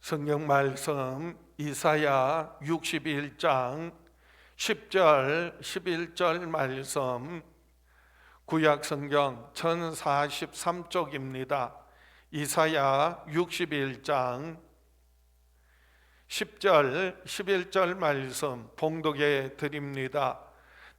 성경 말씀 이사야 61장 10절 11절 말씀, 구약 성경 1043쪽입니다. 이사야 61장 10절 11절 말씀 봉독해 드립니다.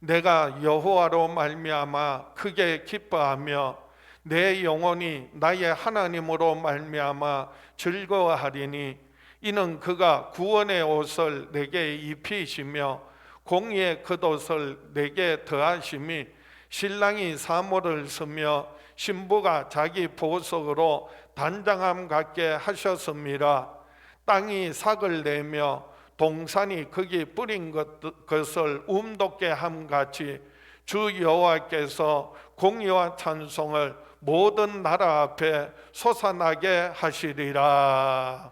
내가 여호와로 말미암아 크게 기뻐하며 내 영혼이 나의 하나님으로 말미암아 즐거워하리니 이는 그가 구원의 옷을 내게 입히시며 공의의 겉옷을 내게 더하심이 신랑이 사모를 쓰며 신부가 자기 보석으로 단장함 같게 하셨음이라. 땅이 삭을 내며 동산이 거기 뿌린 것을 움돋게 함같이 주 여호와께서 공의와 찬송을 모든 나라 앞에 솟아나게 하시리라.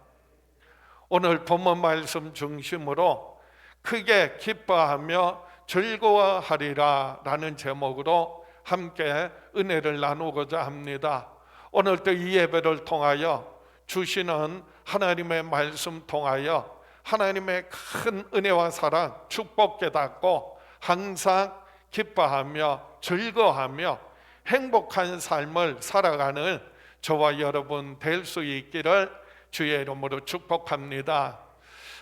오늘 본문 말씀 중심으로 크게 기뻐하며 즐거워하리라 라는 제목으로 함께 은혜를 나누고자 합니다. 오늘도 이 예배를 통하여 주시는 하나님의 말씀 통하여 하나님의 큰 은혜와 사랑, 축복 깨닫고 항상 기뻐하며 즐거워하며 행복한 삶을 살아가는 저와 여러분 될 수 있기를 주의 이름으로 축복합니다.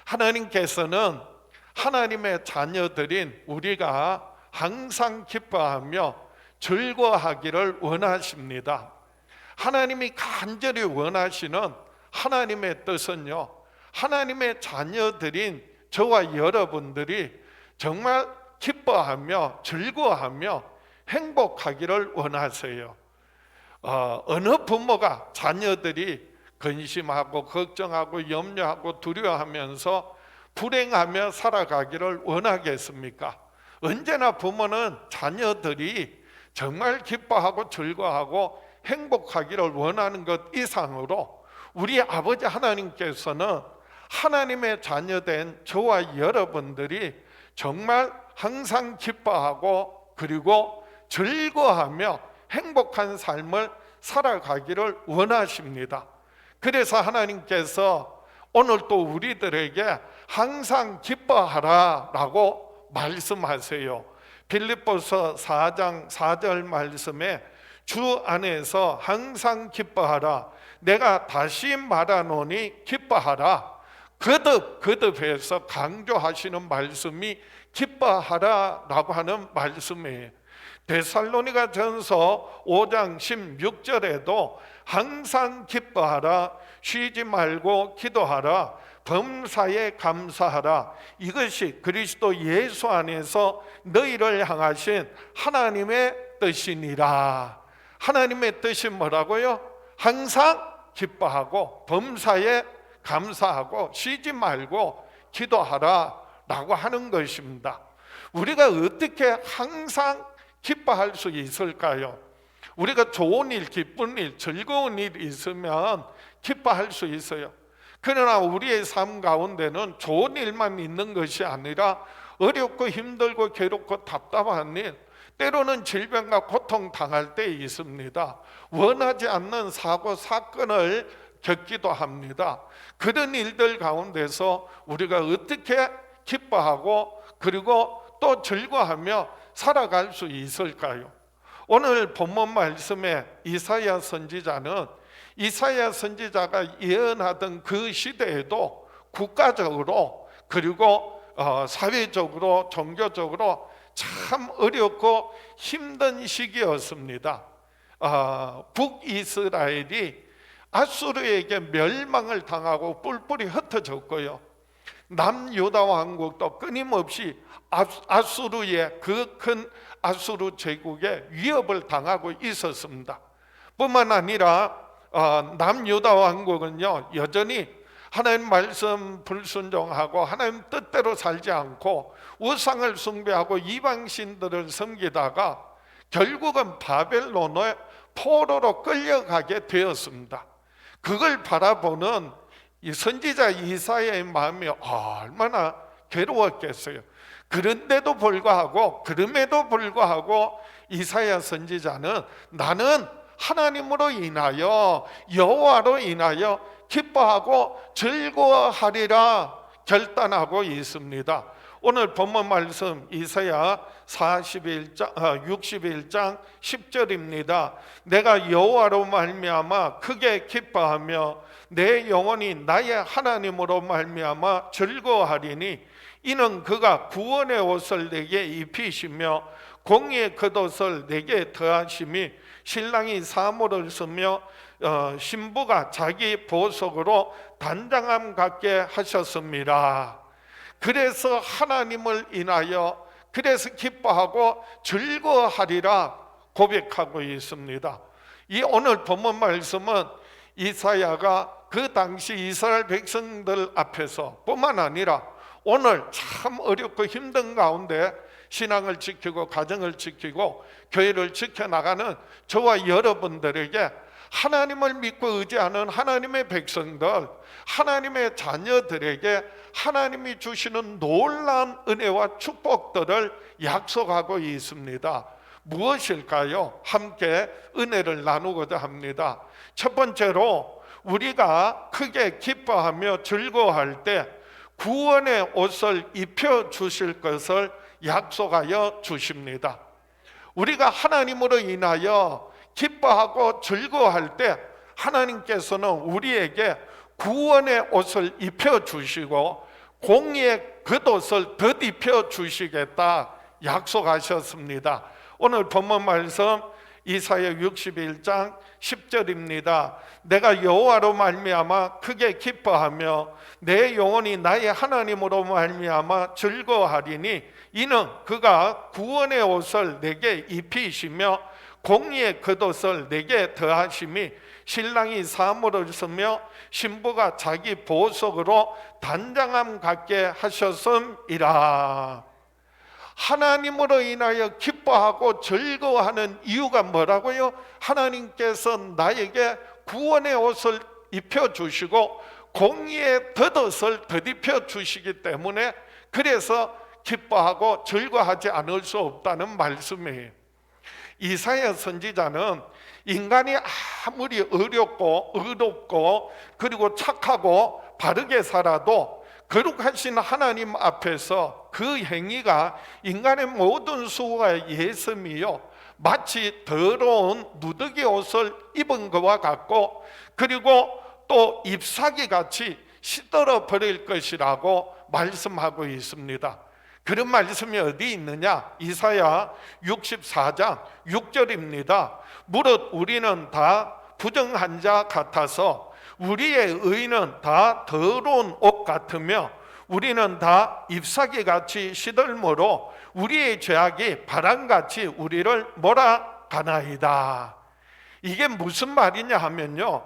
하나님께서는 하나님의 자녀들인 우리가 항상 기뻐하며 즐거워하기를 원하십니다. 하나님이 간절히 원하시는 하나님의 뜻은요, 하나님의 자녀들인 저와 여러분들이 정말 기뻐하며 즐거워하며 행복하기를 원하세요. 어느 부모가 자녀들이 근심하고 걱정하고 염려하고 두려워하면서 불행하며 살아가기를 원하겠습니까? 언제나 부모는 자녀들이 정말 기뻐하고 즐거워하고 행복하기를 원하는 것 이상으로 우리 아버지 하나님께서는 하나님의 자녀된 저와 여러분들이 정말 항상 기뻐하고 그리고 즐거워하며 행복한 삶을 살아가기를 원하십니다. 그래서 하나님께서 오늘 또 우리들에게 항상 기뻐하라 라고 말씀하세요. 빌립보서 4장 4절 말씀에 주 안에서 항상 기뻐하라, 내가 다시 말하노니 기뻐하라, 거듭해서 강조하시는 말씀이 기뻐하라 라고 하는 말씀이에요. 데살로니가 전서 5장 16절에도 항상 기뻐하라, 쉬지 말고 기도하라, 범사에 감사하라, 이것이 그리스도 예수 안에서 너희를 향하신 하나님의 뜻이니라. 하나님의 뜻이 뭐라고요? 항상 기뻐하고 범사에 감사하고 쉬지 말고 기도하라 라고 하는 것입니다. 우리가 어떻게 항상 기뻐할 수 있을까요? 우리가 좋은 일, 기쁜 일, 즐거운 일 있으면 기뻐할 수 있어요. 그러나 우리의 삶 가운데는 좋은 일만 있는 것이 아니라 어렵고 힘들고 괴롭고 답답한 일, 때로는 질병과 고통 당할 때 있습니다. 원하지 않는 사고, 사건을 겪기도 합니다. 그런 일들 가운데서 우리가 어떻게 기뻐하고 그리고 또 즐거워하며 살아갈 수 있을까요? 오늘 본문 말씀에 이사야 선지자는 이사야 선지자가 예언하던 그 시대에도 국가적으로 그리고 사회적으로 종교적으로 참 어렵고 힘든 시기였습니다. 북이스라엘이 아수르에게 멸망을 당하고 뿔뿔이 흩어졌고요, 남유다 왕국도 끊임없이 아수르의 그 큰 아수르 제국의 위협을 당하고 있었습니다. 뿐만 아니라 남유다 왕국은요, 여전히 하나님 말씀 불순종하고 하나님 뜻대로 살지 않고 우상을 숭배하고 이방신들을 섬기다가 결국은 바벨론의 포로로 끌려가게 되었습니다. 그걸 바라보는 이 선지자 이사야의 마음이 얼마나 괴로웠겠어요. 그런데도 불구하고, 그럼에도 불구하고 이사야 선지자는 나는 하나님으로 인하여, 여호와로 인하여 기뻐하고 즐거워하리라 결단하고 있습니다. 오늘 본문 말씀 이사야 61장 10절입니다. 내가 여호와로 말미암아 크게 기뻐하며 내 영혼이 나의 하나님으로 말미암아 즐거워하리니 이는 그가 구원의 옷을 내게 입히시며 공의의 겉옷을 내게 더하심이 신랑이 사모를 쓰며 신부가 자기 보석으로 단장함 갖게 하셨습니다. 그래서 하나님을 인하여 그래서 기뻐하고 즐거워하리라 고백하고 있습니다. 이 오늘 본문 말씀은 이사야가 그 당시 이스라엘 백성들 앞에서 뿐만 아니라 오늘 참 어렵고 힘든 가운데 신앙을 지키고 가정을 지키고 교회를 지켜나가는 저와 여러분들에게 하나님을 믿고 의지하는 하나님의 백성들, 하나님의 자녀들에게 하나님이 주시는 놀라운 은혜와 축복들을 약속하고 있습니다. 무엇일까요? 함께 은혜를 나누고자 합니다. 첫 번째로 우리가 크게 기뻐하며 즐거워할 때 구원의 옷을 입혀 주실 것을 약속하여 주십니다. 우리가 하나님으로 인하여 기뻐하고 즐거워할 때 하나님께서는 우리에게 구원의 옷을 입혀 주시고 공의의 겉옷을 덧입혀 주시겠다 약속하셨습니다. 오늘 본문 말씀 이사야 61장 10절입니다. 내가 여호와로 말미암아 크게 기뻐하며 내 영혼이 나의 하나님으로 말미암아 즐거워하리니 이는 그가 구원의 옷을 내게 입히시며 공의의 겉옷을 내게 더하심이 신랑이 사모를 쓰며 신부가 자기 보석으로 단장함 갖게 하셨음이라. 하나님으로 인하여 기뻐하고 즐거워하는 이유가 뭐라고요? 하나님께서 나에게 구원의 옷을 입혀주시고 공의의 겉옷을 덧입혀 주시기 때문에 그래서 기뻐하고 즐거워하지 않을 수 없다는 말씀이에요. 이사야 선지자는 인간이 아무리 어렵고 의롭고 그리고 착하고 바르게 살아도 거룩하신 하나님 앞에서 그 행위가 인간의 모든 수고가 예섬이요 마치 더러운 누더기 옷을 입은 것과 같고 그리고 또 잎사귀 같이 시들어 버릴 것이라고 말씀하고 있습니다. 그런 말씀이 어디 있느냐? 이사야 64장 6절입니다. 무릇 우리는 다 부정한 자 같아서 우리의 의는 다 더러운 옷 같으며 우리는 다 잎사귀 같이 시들므로 우리의 죄악이 바람같이 우리를 몰아가나이다. 이게 무슨 말이냐 하면요,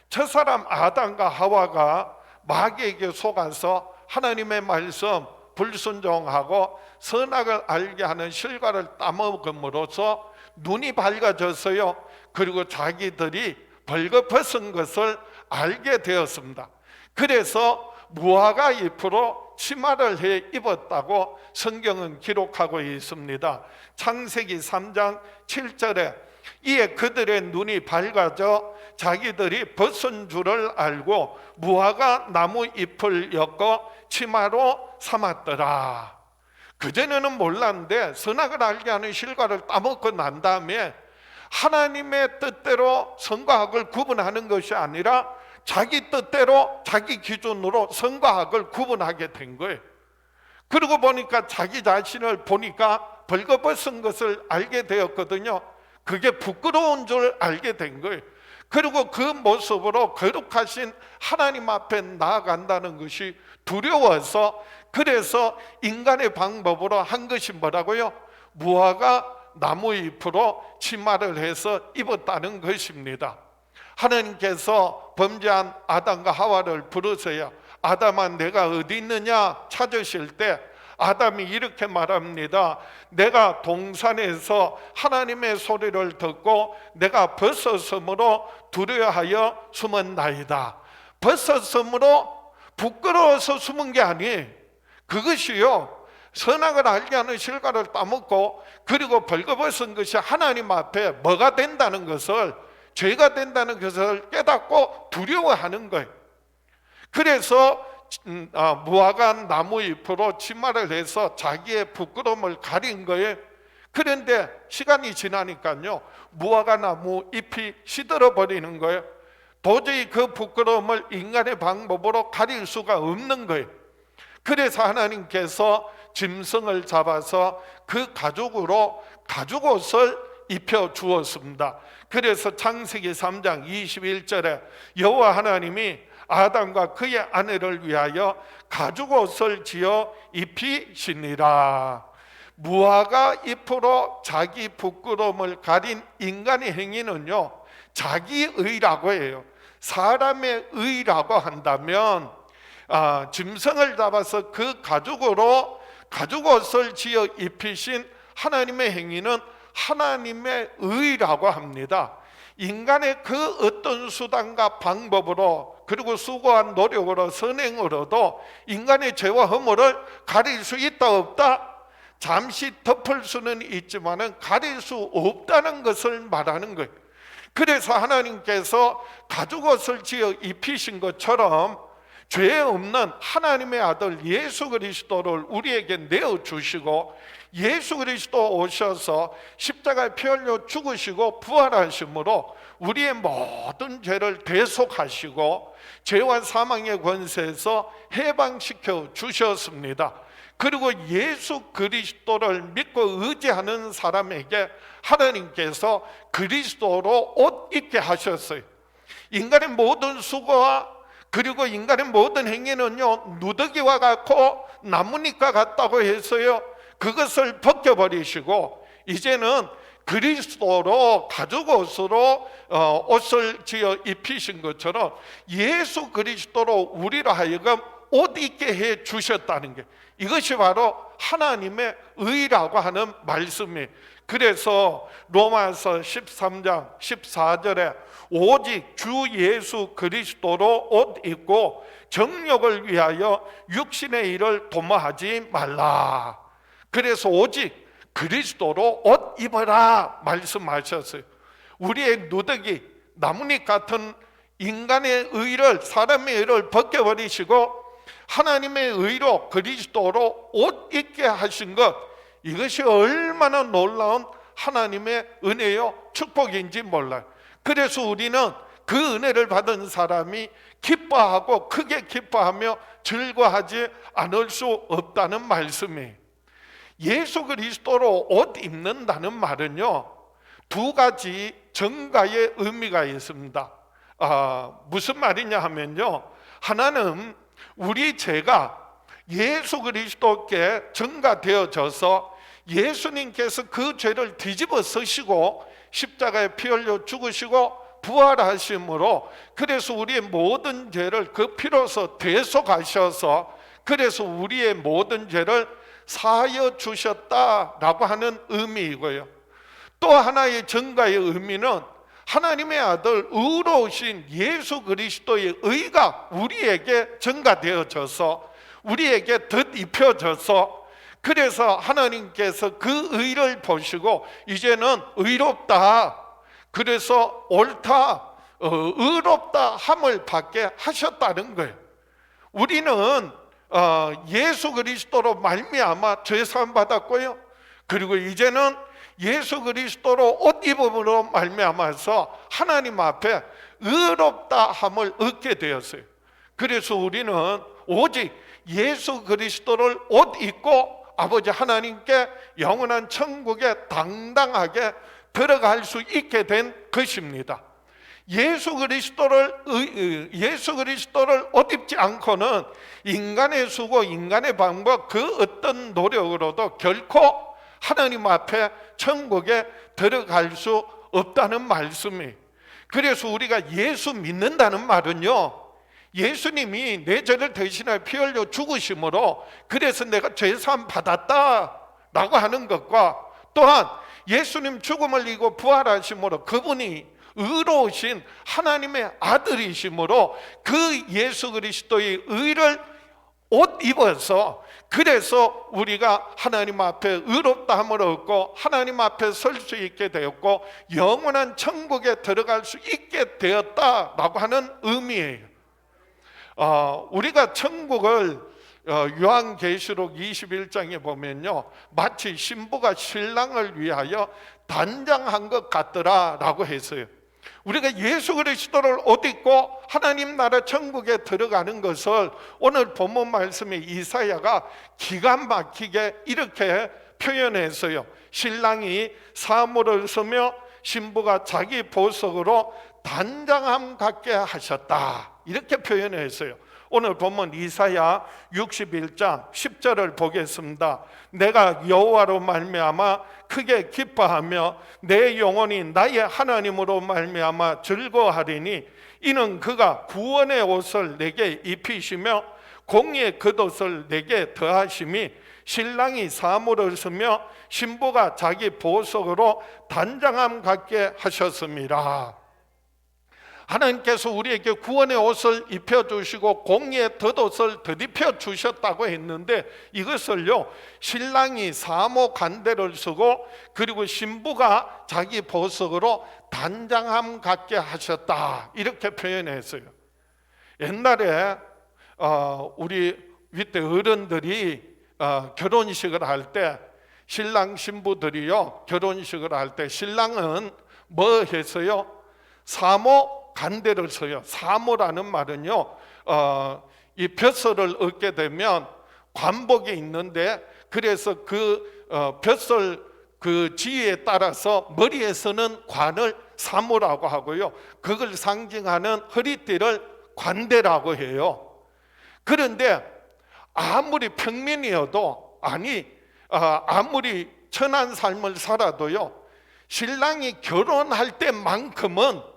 첫사람 아담과 하와가 마귀에게 속아서 하나님의 말씀 불순종하고 선악을 알게 하는 실과를 따먹음으로써 눈이 밝아졌어요. 그리고 자기들이 벌거벗은 것을 알게 되었습니다. 그래서 무화과 잎으로 치마를 해 입었다고 성경은 기록하고 있습니다. 창세기 3장 7절에 이에 그들의 눈이 밝아져 자기들이 벗은 줄을 알고 무화과 나무 잎을 엮어 치마로 삼았더라. 그전에는 몰랐는데 선악을 알게 하는 실과를 따먹고 난 다음에 하나님의 뜻대로 선과 악을 구분하는 것이 아니라 자기 뜻대로 자기 기준으로 선과 악을 구분하게 된 거예요. 그러고 보니까 자기 자신을 보니까 벌거벗은 것을 알게 되었거든요. 그게 부끄러운 줄 알게 된 거예요. 그리고 그 모습으로 거룩하신 하나님 앞에 나아간다는 것이 두려워서 그래서 인간의 방법으로 한 것이 뭐라고요? 무화과 나무 잎으로 치마를 해서 입었다는 것입니다. 하나님께서 범죄한 아담과 하와를 부르세요. 아담아 내가 어디 있느냐 찾으실 때 아담이 이렇게 말합니다. 내가 동산에서 하나님의 소리를 듣고 내가 벗었으므로 두려워하여 숨었나이다. 벗었으므로 부끄러워서 숨은 게 아니에요. 그것이요 선악을 알게 하는 실과를 따먹고 그리고 벌거벗은 것이 하나님 앞에 뭐가 된다는 것을 죄가 된다는 것을 깨닫고 두려워하는 거예요. 그래서 무화과 나무 잎으로 치마를 해서 자기의 부끄러움을 가린 거예요. 그런데 시간이 지나니까요, 무화과 나무 잎이 시들어 버리는 거예요. 도저히 그 부끄러움을 인간의 방법으로 가릴 수가 없는 거예요. 그래서 하나님께서 짐승을 잡아서 그 가죽으로 가죽옷을 입혀 주었습니다. 그래서 창세기 3장 21절에 여호와 하나님이 아담과 그의 아내를 위하여 가죽옷을 지어 입히시니라. 무화과 잎으로 자기 부끄러움을 가린 인간의 행위는요, 자기의라고 해요. 사람의 의라고 한다면 짐승을 잡아서 그 가죽으로 가죽옷을 지어 입히신 하나님의 행위는 하나님의 의라고 합니다. 인간의 그 어떤 수단과 방법으로 그리고 수고한 노력으로 선행으로도 인간의 죄와 허물을 가릴 수 있다 없다? 잠시 덮을 수는 있지만 가릴 수 없다는 것을 말하는 거예요. 그래서 하나님께서 가죽옷을 지어 입히신 것처럼 죄 없는 하나님의 아들 예수 그리스도를 우리에게 내어주시고, 예수 그리스도 오셔서 십자가에 피 흘려 죽으시고 부활하심으로 우리의 모든 죄를 대속하시고 죄와 사망의 권세에서 해방시켜 주셨습니다. 그리고 예수 그리스도를 믿고 의지하는 사람에게 하나님께서 그리스도로 옷 입게 하셨어요. 인간의 모든 수고와 그리고 인간의 모든 행위는요, 누더기와 같고 나뭇잎과 같다고 해서요, 그것을 벗겨버리시고 이제는 그리스도로 가죽옷으로 옷을 지어 입히신 것처럼 예수 그리스도로 우리로 하여금 옷 입게 해 주셨다는 게, 이것이 바로 하나님의 의라고 하는 말씀이에요. 그래서 로마서 13장 14절에 오직 주 예수 그리스도로 옷 입고 정욕을 위하여 육신의 일을 도모하지 말라. 그래서 오직 그리스도로 옷 입어라 말씀하셨어요. 우리의 누더기 나뭇잎 같은 인간의 의를, 사람의 의를 벗겨버리시고 하나님의 의로 그리스도로 옷 입게 하신 것, 이것이 얼마나 놀라운 하나님의 은혜요 축복인지 몰라요. 그래서 우리는 그 은혜를 받은 사람이 기뻐하고 크게 기뻐하며 즐거워하지 않을 수 없다는 말씀이에요. 예수 그리스도로 옷 입는다는 말은요, 두 가지 정가의 의미가 있습니다. 무슨 말이냐 하면요, 하나는 우리 죄가 예수 그리스도께 전가되어져서 예수님께서 그 죄를 뒤집어 쓰시고 십자가에 피 흘려 죽으시고 부활하심으로, 그래서 우리의 모든 죄를 그 피로서 대속하셔서 그래서 우리의 모든 죄를 사하여 주셨다라고 하는 의미이고요. 또 하나의 전가의 의미는 하나님의 아들 의로우신 예수 그리스도의 의가 우리에게 전가되어져서 우리에게 덧입혀져서, 그래서 하나님께서 그 의를 보시고 이제는 의롭다, 그래서 옳다, 의롭다 함을 받게 하셨다는 거예요. 우리는 예수 그리스도로 말미암아 죄사함 받았고요, 그리고 이제는 예수 그리스도로 옷 입음으로 말미암아서 하나님 앞에 의롭다 함을 얻게 되었어요. 그래서 우리는 오직 예수 그리스도를 옷 입고 아버지 하나님께 영원한 천국에 당당하게 들어갈 수 있게 된 것입니다. 예수 그리스도를 옷 입지 않고는 인간의 수고, 인간의 방법, 그 어떤 노력으로도 결코 하나님 앞에 천국에 들어갈 수 없다는 말씀이. 그래서 우리가 예수 믿는다는 말은요, 예수님이 내 죄를 대신하여 피 흘려 죽으심으로 그래서 내가 죄사함 받았다라고 하는 것과, 또한 예수님 죽음을 이기고 부활하심으로 그분이 의로우신 하나님의 아들이심으로 그 예수 그리스도의 의를 옷 입어서 그래서 우리가 하나님 앞에 의롭다함을 얻고 하나님 앞에 설 수 있게 되었고 영원한 천국에 들어갈 수 있게 되었다라고 하는 의미예요. 우리가 천국을 요한계시록 21장에 보면요, 마치 신부가 신랑을 위하여 단장한 것 같더라라고 했어요. 우리가 예수 그리스도를 옷 입고 하나님 나라 천국에 들어가는 것을 오늘 본문 말씀에 이사야가 기가 막히게 이렇게 표현했어요. 신랑이 사물을 쓰며 신부가 자기 보석으로 단장함 갖게 하셨다, 이렇게 표현했어요. 오늘 본문 이사야 61장 10절을 보겠습니다. 내가 여호와로 말미암아 크게 기뻐하며 내 영혼이 나의 하나님으로 말미암아 즐거워하리니 이는 그가 구원의 옷을 내게 입히시며 공의의 겉옷을 내게 더하심이 신랑이 사물을 쓰며 신부가 자기 보석으로 단장함 갖게 하셨습니다. 하나님께서 우리에게 구원의 옷을 입혀주시고 공의의 겉옷을 덧입혀 주셨다고 했는데, 이것을요, 신랑이 사모 간대를 쓰고 그리고 신부가 자기 보석으로 단장함 갖게 하셨다, 이렇게 표현했어요. 옛날에 우리 윗대 어른들이 결혼식을 할 때, 신랑 신부들이요 결혼식을 할 때 신랑은 뭐 했어요? 사모 간대를 써요. 사모라는 말은요, 이 벼슬을 얻게 되면 관복이 있는데, 그래서 그 벼슬 그 지위에 따라서 머리에서는 관을 사모라고 하고요, 그걸 상징하는 허리띠를 관대라고 해요. 그런데 아무리 평민이어도, 아무리 천한 삶을 살아도요, 신랑이 결혼할 때만큼은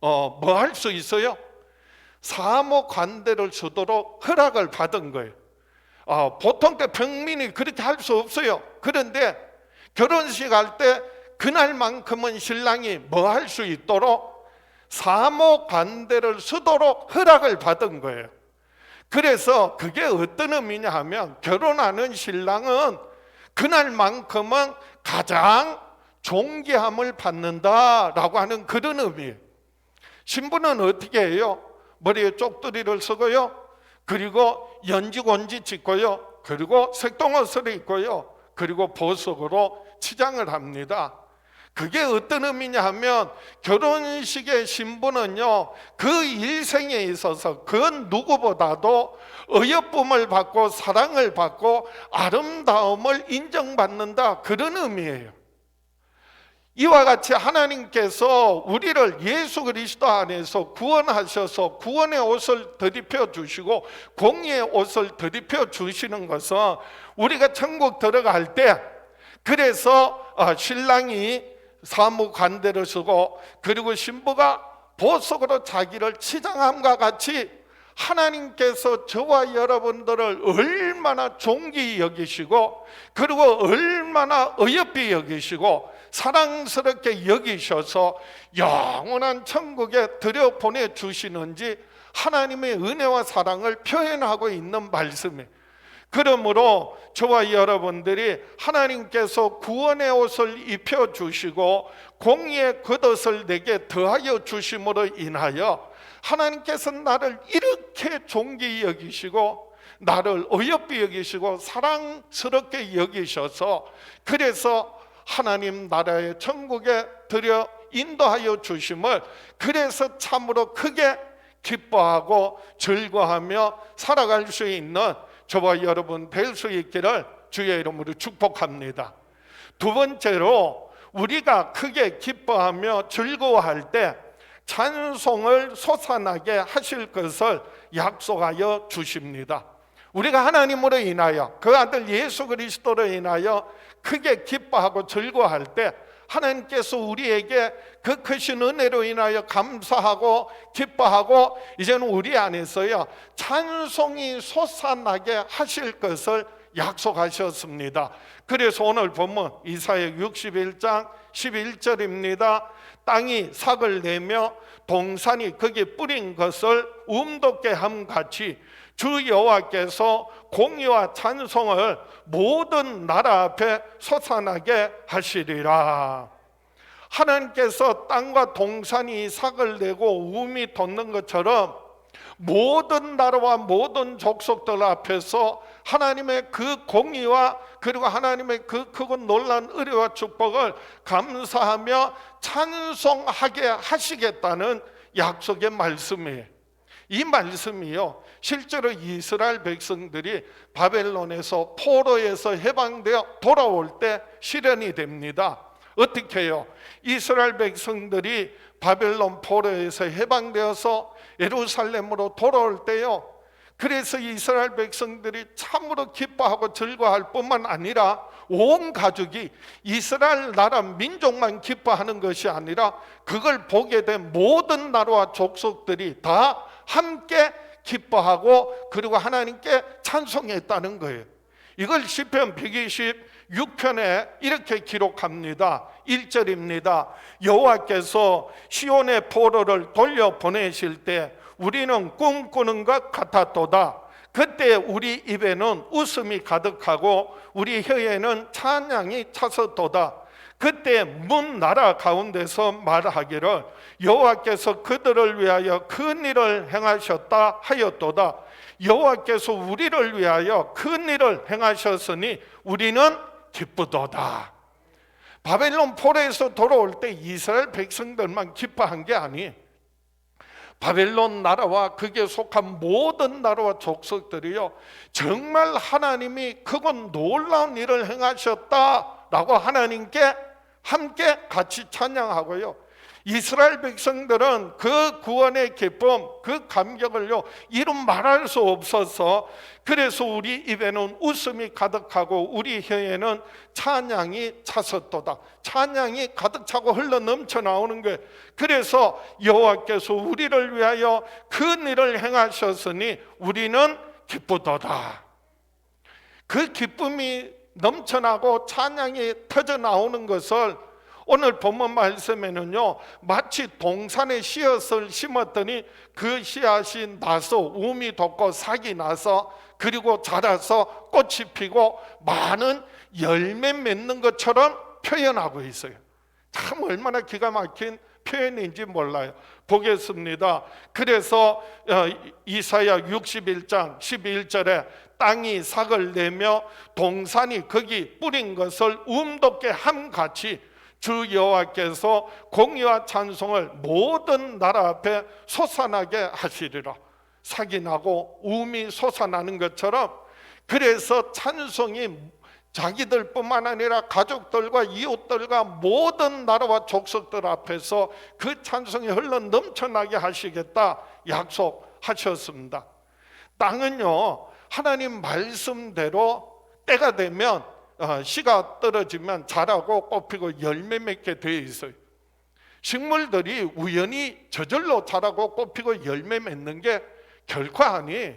뭐 할 수 있어요? 사모 관대를 쓰도록 허락을 받은 거예요. 보통 때 평민이 그렇게 할 수 없어요. 그런데 결혼식 할 때 그날만큼은 신랑이 뭐 할 수 있도록 사모 관대를 쓰도록 허락을 받은 거예요. 그래서 그게 어떤 의미냐 하면, 결혼하는 신랑은 그날만큼은 가장 존귀함을 받는다라고 하는 그런 의미예요. 신부는 어떻게 해요? 머리에 쪽두리를 쓰고요, 그리고 연지곤지 짓고요, 그리고 색동옷을 입고요, 그리고 보석으로 치장을 합니다. 그게 어떤 의미냐 하면, 결혼식의 신부는요, 그 일생에 있어서 그 누구보다도 어여쁨을 받고 사랑을 받고 아름다움을 인정받는다, 그런 의미예요. 이와 같이 하나님께서 우리를 예수 그리스도 안에서 구원하셔서 구원의 옷을 덧입혀 주시고 공의의 옷을 덧입혀 주시는 것은, 우리가 천국 들어갈 때, 그래서 신랑이 사무 관대를 쓰고 그리고 신부가 보석으로 자기를 치장함과 같이 하나님께서 저와 여러분들을 얼마나 존귀히 여기시고 그리고 얼마나 어여삐 여기시고 사랑스럽게 여기셔서 영원한 천국에 들여보내주시는지 하나님의 은혜와 사랑을 표현하고 있는 말씀이에요. 그러므로 저와 여러분들이 하나님께서 구원의 옷을 입혀주시고 공의의 겉옷을 내게 더하여 주심으로 인하여 하나님께서 나를 이렇게 존귀히 여기시고 나를 어여삐 여기시고 사랑스럽게 여기셔서, 그래서 하나님 나라의 천국에 들여 인도하여 주심을, 그래서 참으로 크게 기뻐하고 즐거워하며 살아갈 수 있는 저와 여러분 될 수 있기를 주의 이름으로 축복합니다. 두 번째로, 우리가 크게 기뻐하며 즐거워할 때 찬송을 솟아나게 하실 것을 약속하여 주십니다. 우리가 하나님으로 인하여, 그 아들 예수 그리스도로 인하여 크게 기뻐하고 즐거워할 때 하나님께서 우리에게 그 크신 은혜로 인하여 감사하고 기뻐하고 이제는 우리 안에서요 찬송이 솟아나게 하실 것을 약속하셨습니다. 그래서 오늘 본문 이사야 61장 11절입니다. 땅이 삭을 내며 동산이 거기 뿌린 것을 움돋게 함같이 주 여호와께서 공의와 찬송을 모든 나라 앞에 솟아나게 하시리라. 하나님께서 땅과 동산이 삭을 내고 우음이 돋는 것처럼 모든 나라와 모든 족속들 앞에서 하나님의 그 공의와 그리고 하나님의 그 크고 놀라운 은혜와 축복을 감사하며 찬송하게 하시겠다는 약속의 말씀이에요. 이 말씀이요, 실제로 이스라엘 백성들이 바벨론에서 포로에서 해방되어 돌아올 때 실현이 됩니다. 어떻게 해요? 이스라엘 백성들이 바벨론 포로에서 해방되어서 예루살렘으로 돌아올 때요, 그래서 이스라엘 백성들이 참으로 기뻐하고 즐거워할 뿐만 아니라 온 가족이 이스라엘 나라 민족만 기뻐하는 것이 아니라 그걸 보게 된 모든 나라와 족속들이 다 함께 기뻐하고 그리고 하나님께 찬송했다는 거예요. 이걸 시편 126편에 이렇게 기록합니다. 1절입니다. 여호와께서 시온의 포로를 돌려보내실 때 우리는 꿈꾸는 것 같았도다. 그때 우리 입에는 웃음이 가득하고 우리 혀에는 찬양이 찼었도다. 그때 문 나라 가운데서 말하기를 여호와께서 그들을 위하여 큰 일을 행하셨다 하였도다. 여호와께서 우리를 위하여 큰 일을 행하셨으니 우리는 기쁘도다. 바벨론 포로에서 돌아올 때 이스라엘 백성들만 기뻐한 게 아니, 바벨론 나라와 그게 속한 모든 나라와 족속들이요, 정말 하나님이 크고 놀라운 일을 행하셨다라고 하나님께 함께 같이 찬양하고요, 이스라엘 백성들은 그 구원의 기쁨, 그 감격을요 이름 말할 수 없어서, 그래서 우리 입에는 웃음이 가득하고 우리 혀에는 찬양이 찼었도다. 찬양이 가득 차고 흘러 넘쳐 나오는 거예요. 그래서 여호와께서 우리를 위하여 큰 일을 행하셨으니 우리는 기쁘도다. 그 기쁨이 넘쳐나고 찬양이 터져 나오는 것을 오늘 본문 말씀에는요, 마치 동산에 씨앗을 심었더니 그 씨앗이 나서 우미 돋고 삭이 나서 그리고 자라서 꽃이 피고 많은 열매 맺는 것처럼 표현하고 있어요. 참 얼마나 기가 막힌 표현인지 몰라요. 보겠습니다. 그래서 이사야 61장 11절에 땅이 삭을 내며 동산이 거기 뿌린 것을 움돋게 함같이 주 여호와께서 공의와 찬송을 모든 나라 앞에 솟아나게 하시리라. 삭이 나고 우음이 솟아나는 것처럼, 그래서 찬송이 자기들뿐만 아니라 가족들과 이웃들과 모든 나라와 족속들 앞에서 그 찬송이 흘러 넘쳐나게 하시겠다 약속하셨습니다. 땅은요, 하나님 말씀대로 때가 되면 씨가 떨어지면 자라고 꽃피고 열매 맺게 되어 있어요. 식물들이 우연히 저절로 자라고 꽃피고 열매 맺는 게 결코 아니,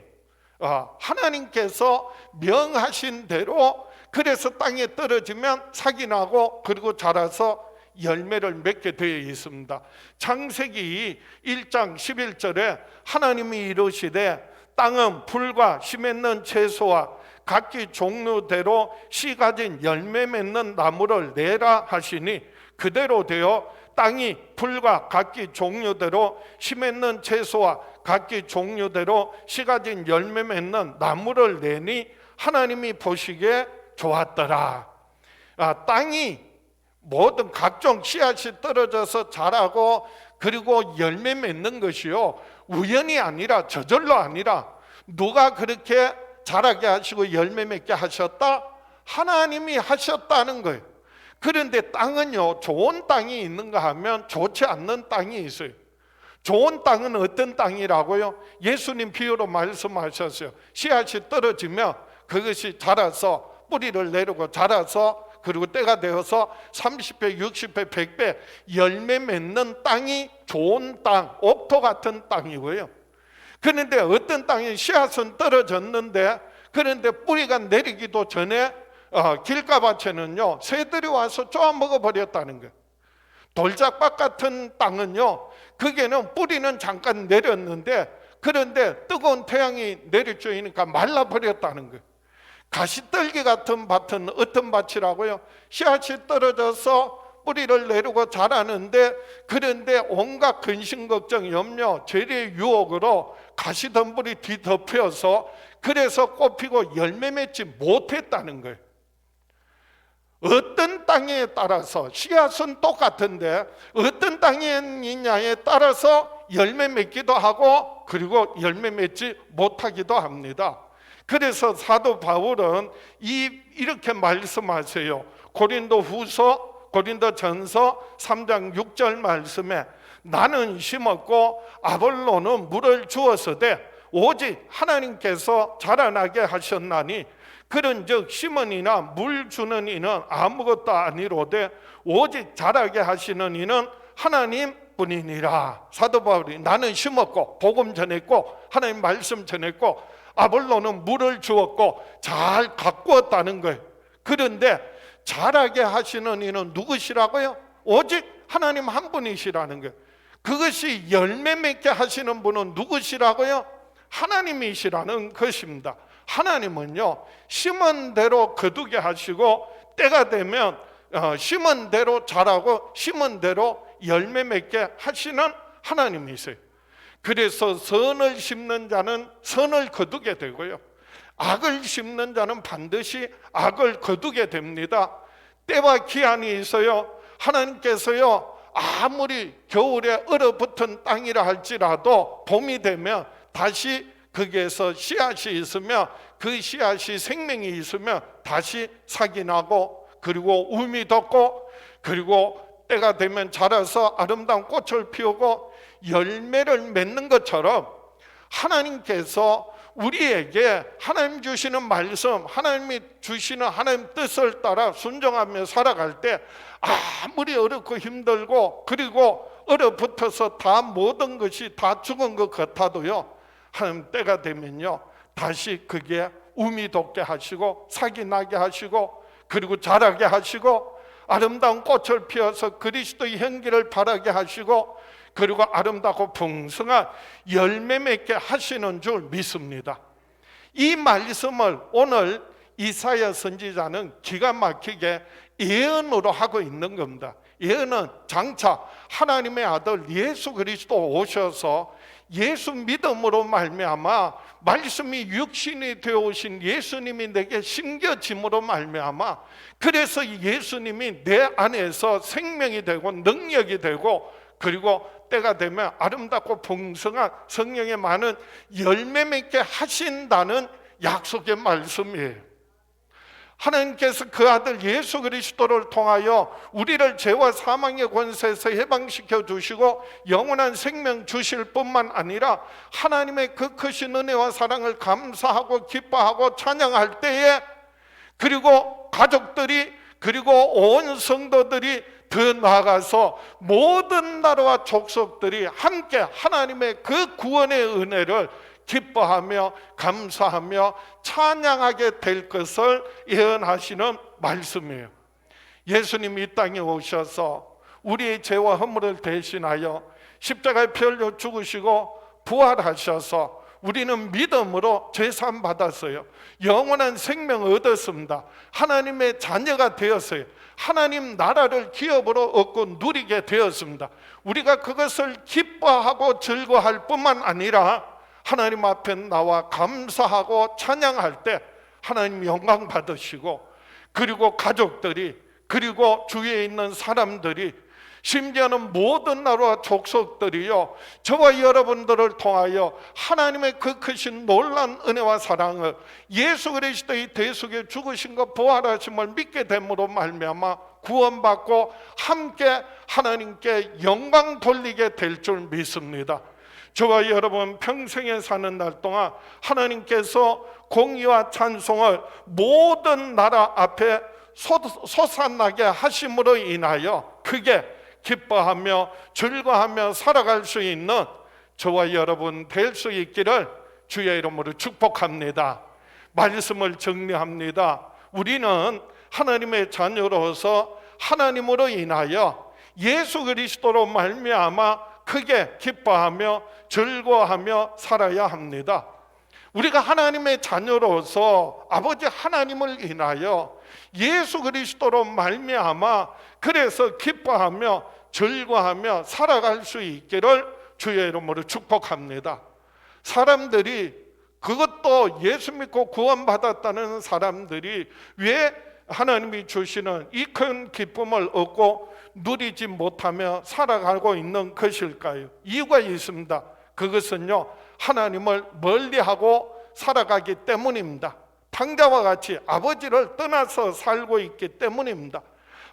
하나님께서 명하신 대로, 그래서 땅에 떨어지면 삭이 나고 그리고 자라서 열매를 맺게 되어 있습니다. 창세기 1장 11절에 하나님이 이르시되 땅은 풀과 씨 맺는 채소와 각기 종류대로 씨 가진 열매 맺는 나무를 내라 하시니 그대로 되어 땅이 풀과 각기 종류대로 씨 맺는 채소와 각기 종류대로 씨 가진 열매 맺는 나무를 내니 하나님이 보시기에 좋았더라. 땅이 모든 각종 씨앗이 떨어져서 자라고 그리고 열매 맺는 것이요, 우연이 아니라 저절로 아니라 누가 그렇게 자라게 하시고 열매 맺게 하셨다? 하나님이 하셨다는 거예요. 그런데 땅은요, 좋은 땅이 있는가 하면 좋지 않는 땅이 있어요. 좋은 땅은 어떤 땅이라고요? 예수님 비유로 말씀하셨어요. 씨앗이 떨어지면 그것이 자라서 뿌리를 내리고 자라서 그리고 때가 되어서 30배, 60배, 100배 열매 맺는 땅이 좋은 땅, 옥토 같은 땅이고요. 그런데 어떤 땅에 씨앗은 떨어졌는데, 그런데 뿌리가 내리기도 전에 길가밭에는요 새들이 와서 쪼아 먹어버렸다는 거예요. 돌짝밭 같은 땅은요, 거기에는 뿌리는 잠깐 내렸는데 그런데 뜨거운 태양이 내리쬐니까 말라버렸다는 거예요. 가시떨기 같은 밭은 어떤 밭이라고요? 씨앗이 떨어져서 뿌리를 내리고 자라는데, 그런데 온갖 근심 걱정 염려 죄의 유혹으로 가시덤불이 뒤덮여서 그래서 꽃피고 열매 맺지 못했다는 거예요. 어떤 땅에 따라서, 씨앗은 똑같은데 어떤 땅에 있냐에 따라서 열매 맺기도 하고 그리고 열매 맺지 못하기도 합니다. 그래서 사도 바울은 이렇게 말씀하세요. 고린도전서 3장 6절 말씀에 나는 심었고 아볼로는 물을 주었으되 오직 하나님께서 자라나게 하셨나니 그런즉 심은 이나 물 주는 이는 아무것도 아니로되 오직 자라게 하시는 이는 하나님뿐이니라. 사도 바울이 나는 심었고 복음 전했고 하나님 말씀 전했고 아볼로는 물을 주었고 잘 가꾸었다는 거예요. 그런데 자라게 하시는 이는 누구시라고요? 오직 하나님 한 분이시라는 거예요. 그것이 열매 맺게 하시는 분은 누구시라고요? 하나님이시라는 것입니다. 하나님은요, 심은 대로 거두게 하시고 때가 되면 심은 대로 자라고 심은 대로 열매 맺게 하시는 하나님이세요. 그래서 선을 심는 자는 선을 거두게 되고요, 악을 심는 자는 반드시 악을 거두게 됩니다. 때와 기한이 있어요. 하나님께서요, 아무리 겨울에 얼어붙은 땅이라 할지라도 봄이 되면 다시 거기에서 씨앗이 있으면 그 씨앗이 생명이 있으면 다시 싹이 나고 그리고 움이 돋고 그리고 때가 되면 자라서 아름다운 꽃을 피우고 열매를 맺는 것처럼 하나님께서 우리에게 하나님 주시는 말씀, 하나님이 주시는 하나님 뜻을 따라 순종하며 살아갈 때 아무리 어렵고 힘들고 그리고 얼어붙어서 다 모든 것이 다 죽은 것 같아도요, 하나님 때가 되면요 다시 그게 움이 돋게 하시고 싹이 나게 하시고 그리고 자라게 하시고 아름다운 꽃을 피워서 그리스도의 향기를 바라게 하시고 그리고 아름답고 풍성한 열매 맺게 하시는 줄 믿습니다. 이 말씀을 오늘 이사야 선지자는 기가 막히게 예언으로 하고 있는 겁니다. 예언은 장차 하나님의 아들 예수 그리스도 오셔서 예수 믿음으로 말미암아 말씀이 육신이 되어 오신 예수님이 내게 심겨짐으로 말미암아 그래서 예수님이 내 안에서 생명이 되고 능력이 되고 그리고 때가 되면 아름답고 풍성한 성령의 많은 열매 맺게 하신다는 약속의 말씀이에요. 하나님께서 그 아들 예수 그리스도를 통하여 우리를 죄와 사망의 권세에서 해방시켜 주시고 영원한 생명 주실 뿐만 아니라 하나님의 그 크신 은혜와 사랑을 감사하고 기뻐하고 찬양할 때에 그리고 가족들이 그리고 온 성도들이 더 나아가서 모든 나라와 족속들이 함께 하나님의 그 구원의 은혜를 기뻐하며 감사하며 찬양하게 될 것을 예언하시는 말씀이에요. 예수님이 이 땅에 오셔서 우리의 죄와 허물을 대신하여 십자가에 피 흘려 죽으시고 부활하셔서 우리는 믿음으로 죄사함 받았어요. 영원한 생명을 얻었습니다. 하나님의 자녀가 되었어요. 하나님 나라를 기업으로 얻고 누리게 되었습니다. 우리가 그것을 기뻐하고 즐거워할 뿐만 아니라 하나님 앞에 나와 감사하고 찬양할 때 하나님 영광 받으시고 그리고 가족들이 그리고 주위에 있는 사람들이 심지어는 모든 나라와 족속들이요 저와 여러분들을 통하여 하나님의 그 크신 놀라운 은혜와 사랑을 예수 그리스도의 대속에 죽으신 것 부활하심을 믿게 됨으로 말미암아 구원받고 함께 하나님께 영광 돌리게 될 줄 믿습니다. 저와 여러분 평생에 사는 날 동안 하나님께서 공의와 찬송을 모든 나라 앞에 솟아나게 하심으로 인하여 크게 기뻐하며 즐거워하며 살아갈 수 있는 저와 여러분 될 수 있기를 주의 이름으로 축복합니다. 말씀을 정리합니다. 우리는 하나님의 자녀로서 하나님으로 인하여 예수 그리스도로 말미암아 크게 기뻐하며 즐거워하며 살아야 합니다. 우리가 하나님의 자녀로서 아버지 하나님을 인하여 예수 그리스도로 말미암아 그래서 기뻐하며 즐거워하며 살아갈 수 있기를 주의 이름으로 축복합니다. 사람들이, 그것도 예수 믿고 구원받았다는 사람들이 왜 하나님이 주시는 이 큰 기쁨을 얻고 누리지 못하며 살아가고 있는 것일까요? 이유가 있습니다. 그것은요, 하나님을 멀리하고 살아가기 때문입니다. 탕자와 같이 아버지를 떠나서 살고 있기 때문입니다.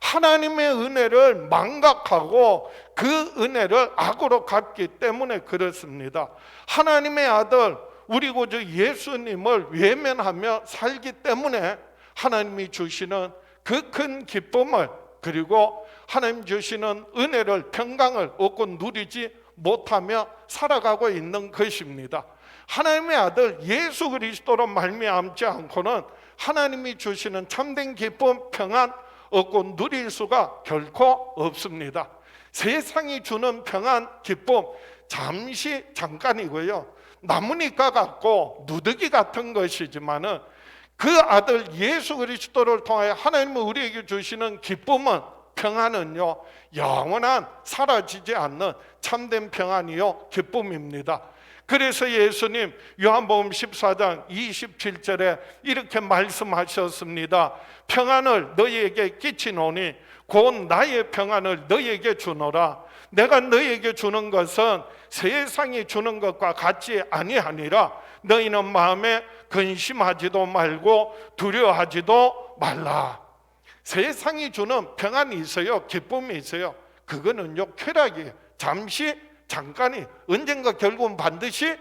하나님의 은혜를 망각하고 그 은혜를 악으로 갚기 때문에 그렇습니다. 하나님의 아들 우리 구주 예수님을 외면하며 살기 때문에 하나님이 주시는 그 큰 기쁨을, 그리고 하나님 주시는 은혜를, 평강을 얻고 누리지 못하며 살아가고 있는 것입니다. 하나님의 아들 예수 그리스도로 말미암지 않고는 하나님이 주시는 참된 기쁨, 평안 얻고 누릴 수가 결코 없습니다. 세상이 주는 평안, 기쁨 잠깐이고요, 나무니까 같고 누더기 같은 것이지만은 그 아들 예수 그리스도를 통하여 하나님은 우리에게 주시는 기쁨은, 평안은요, 영원한 사라지지 않는 참된 평안이요 기쁨입니다. 그래서 예수님 요한복음 14장 27절에 이렇게 말씀하셨습니다. 평안을 너희에게 끼치노니 곧 나의 평안을 너희에게 주노라. 내가 너희에게 주는 것은 세상이 주는 것과 같지 아니하니라. 너희는 마음에 근심하지도 말고 두려워하지도 말라. 세상이 주는 평안이 있어요, 기쁨이 있어요. 그거는요, 쾌락이에요. 잠깐이, 언젠가 결국은 반드시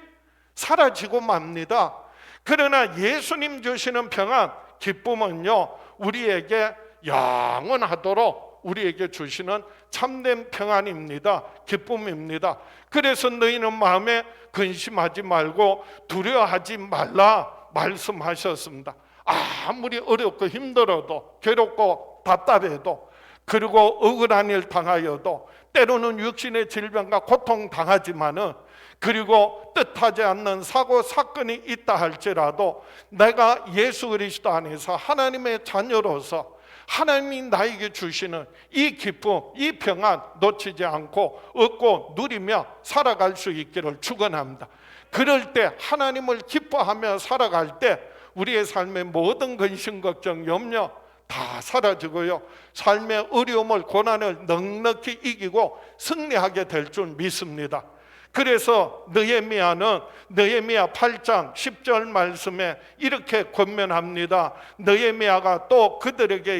사라지고 맙니다. 그러나 예수님 주시는 평안, 기쁨은요, 우리에게 영원하도록 우리에게 주시는 참된 평안입니다. 기쁨입니다. 그래서 너희는 마음에 근심하지 말고 두려워하지 말라 말씀하셨습니다. 아무리 어렵고 힘들어도, 괴롭고 답답해도, 그리고 억울한 일 당하여도, 때로는 육신의 질병과 고통 당하지만은, 그리고 뜻하지 않는 사고 사건이 있다 할지라도 내가 예수 그리스도 안에서 하나님의 자녀로서 하나님이 나에게 주시는 이 기쁨, 이 평안 놓치지 않고 얻고 누리며 살아갈 수 있기를 축원합니다. 그럴 때, 하나님을 기뻐하며 살아갈 때 우리의 삶의 모든 근심, 걱정, 염려 다 사라지고요, 삶의 어려움을, 고난을 넉넉히 이기고 승리하게 될 줄 믿습니다. 그래서 느헤미야는 느헤미야 8장 10절 말씀에 이렇게 권면합니다. 느헤미야가 또 그들에게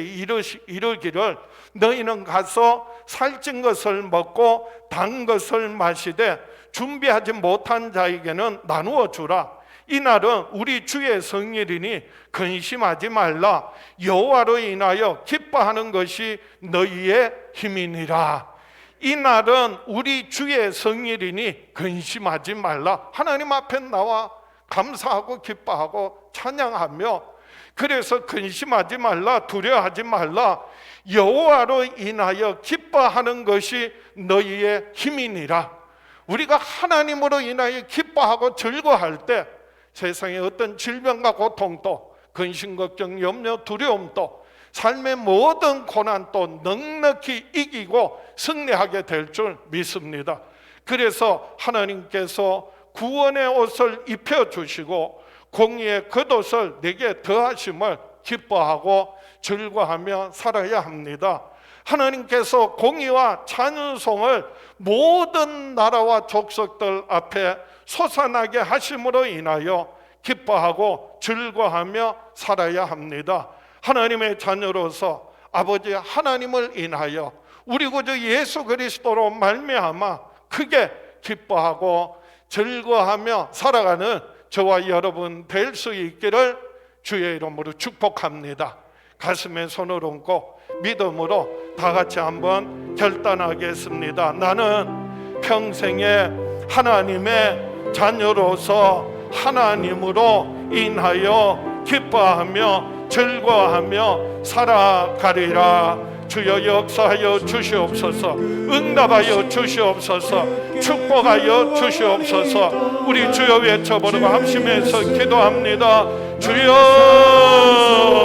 이르기를 너희는 가서 살찐 것을 먹고 단 것을 마시되 준비하지 못한 자에게는 나누어 주라. 이날은 우리 주의 성일이니 근심하지 말라. 여호와로 인하여 기뻐하는 것이 너희의 힘이니라. 이날은 우리 주의 성일이니 근심하지 말라. 하나님 앞에 나와 감사하고 기뻐하고 찬양하며, 그래서 근심하지 말라, 두려워하지 말라. 여호와로 인하여 기뻐하는 것이 너희의 힘이니라. 우리가 하나님으로 인하여 기뻐하고 즐거워할 때 세상의 어떤 질병과 고통도, 근심, 걱정, 염려, 두려움도, 삶의 모든 고난도 넉넉히 이기고 승리하게 될 줄 믿습니다. 그래서 하나님께서 구원의 옷을 입혀주시고 공의의 겉옷을 내게 더하심을 기뻐하고 즐거워하며 살아야 합니다. 하나님께서 공의와 찬송을 모든 나라와 족속들 앞에 솟아나게 하심으로 인하여 기뻐하고 즐거워하며 살아야 합니다. 하나님의 자녀로서 아버지 하나님을 인하여 우리 구주 예수 그리스도로 말미암아 크게 기뻐하고 즐거워하며 살아가는 저와 여러분 될 수 있기를 주의 이름으로 축복합니다. 가슴에 손을 얹고 믿음으로 다 같이 한번 결단하겠습니다. 나는 평생에 하나님의 자녀로서 하나님으로 인하여 기뻐하며 즐거워하며 살아가리라. 주여 역사하여 주시옵소서. 응답하여 주시옵소서. 축복하여 주시옵소서. 우리 주여 외쳐보려고 합심해서 기도합니다. 주여